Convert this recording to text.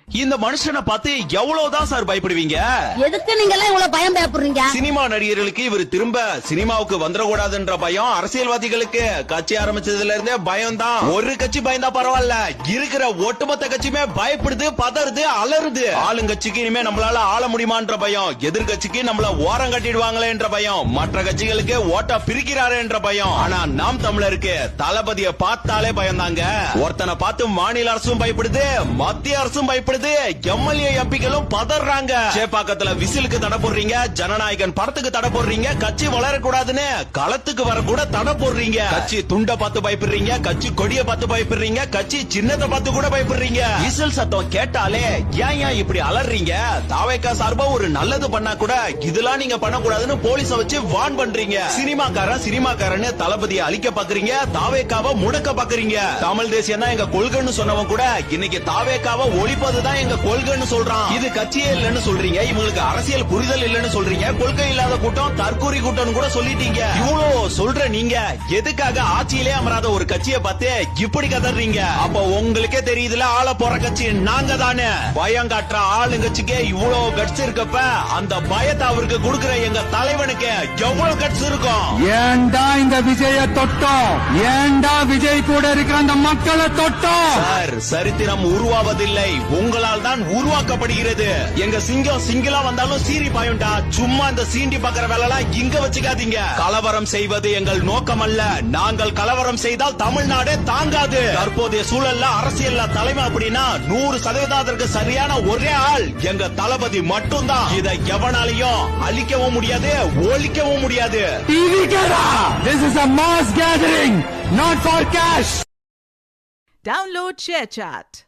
இந்த மனுஷனை பார்த்து எவ்வளவுதான் சார் பயப்படுவீங்க? எதுக்கு நீங்க எல்லாம் இவ்வளவு பயம் பயப்படுறீங்க? சினிமா நடிகர்களுக்கு இவர் திரும்ப சினிமாவுக்கு வந்துடக்கூடாதுன்ற பயம், அரசியல்வாதிகளுக்கு கட்சி ஆரம்பிச்சதுல இருந்தே பயம் தான். ஒரு கட்சி பயந்தா பரவாயில்ல, இருக்கிற ஒட்டுமொத்த கட்சியுமே பயப்படுது, பதறுது, அலறுது. ஆளுங்கட்சிக்கு இனிமே நம்மளால ஆள முடியுமான்ற பயம், எதிர்கட்சிக்கு நம்மள ஓரம் கட்டிடுவாங்களே என்ற பயம், மற்ற கட்சிகளுக்கு ஓட்ட பிரிக்கிறாரு என்ற பயம். ஆனா நாம் தமிழருக்கு தளபதியை பார்த்தாலே பயந்தாங்க. ஒருத்தனை பார்த்து மாநில அரசும் பயப்படுது, மத்திய அரசும் பயப்படுது, எம்எல்ஏ எம்பிக்களும் பதறாங்க. சேப்பாக்கத்துல விசிலுக்கு தடை போடுறீங்க, ஜனநாயகன் படத்துக்கு தடை போடுறீங்க, கட்சி வளரக்கூடாதுன்னு களத்துக்கு வர கூட தடை போடுறீங்க. கட்சி துண்ட பார்த்து பயப்படுறீங்க, கட்சி கொடிய பார்த்து பயப்படுறீங்க, கட்சி சின்னத்தை பார்த்து கூட பயப்படுறீங்க. விசில் சத்தம் கேட்டாலே ஏன் இப்படி அலறீங்க? தாவேக்கா சார்பா ஒரு நல்லது பண்ணா கூட இதெல்லாம் நீங்க பண்ணக்கூடாதுன்னு போலீஸ வச்சு வார்ன் பண்றீங்க. சினிமாக்காரன் தளபதியை அழிக்க பாக்குறீங்க, தாவேக்காவை முடக்க பாக்குறீங்க. தமிழ் தேசியம் தான் எங்க கொள்கைன்னு சொன்னவன் கூட இன்னைக்கு தாவேக்காவை ஒழிப்பதுதான் எங்க கொள்கைன்னு சொல்றான். இது கட்சியே இல்லன்னு சொல்றீங்க, இவங்களுக்கு அரசியல் புரிதல் இல்லன்னு சொல்றீங்க, கொள்கை இல்லாத கூட்டம், தற்கூரி கூட்டம் கூட சொல்லிட்டீங்க. இவ்வளவு சொல்ற நீங்க எதுக்காக ஆட்சியிலே அமராத ஒரு கட்சியை பார்த்து இப்படி கதறீங்க? அப்ப உங்களுக்கே தெரியுதுல, ஆள போற கட்சி நாங்க தானே. பயம் காட்டுற ஆளுங்கட்சிக்கே இவ்வளவு கட்சி இருக்கப்ப அந்த பயத்தை அவருக்கு கொடுக்கிற எங்க தலைவனுக்கு எவ்வளவு கட்சி இருக்கும்? ஏண்டா இந்த விஜய தொட்டோம்? ஏண்டா விஜய் கூட இருக்கிற அந்த மக்களை தொட்டோம்? சார், சரித்திரம் உருவாவதில்லை, உங்களால் தான் உருவாக்கப்படுகிறது. எங்க சிங்கம் சிங்கிளா வந்தாலும் சீறி பாயுண்டா. சும்மா இந்த சீண்டி பாக்குற வேலை இங்க வச்சுக்காதீங்க. கலவரம் செய்வது எங்கள் நோக்கம் அல்ல. நாங்கள் கலவரம் செய்தால் தமிழ்நாடே தாங்காது. தற்போதைய சூழல்ல அரசியல்ல தலைமை அப்படின்னா 100% சரியான ஒரே ஆள் எங்க தளபதி மட்டும்தான். இதை எவனாலையும் அழிக்கவும் முடியாது, ஒழிக்கவும் முடியாது. This is a mass gathering, not for cash. Download ShareChat.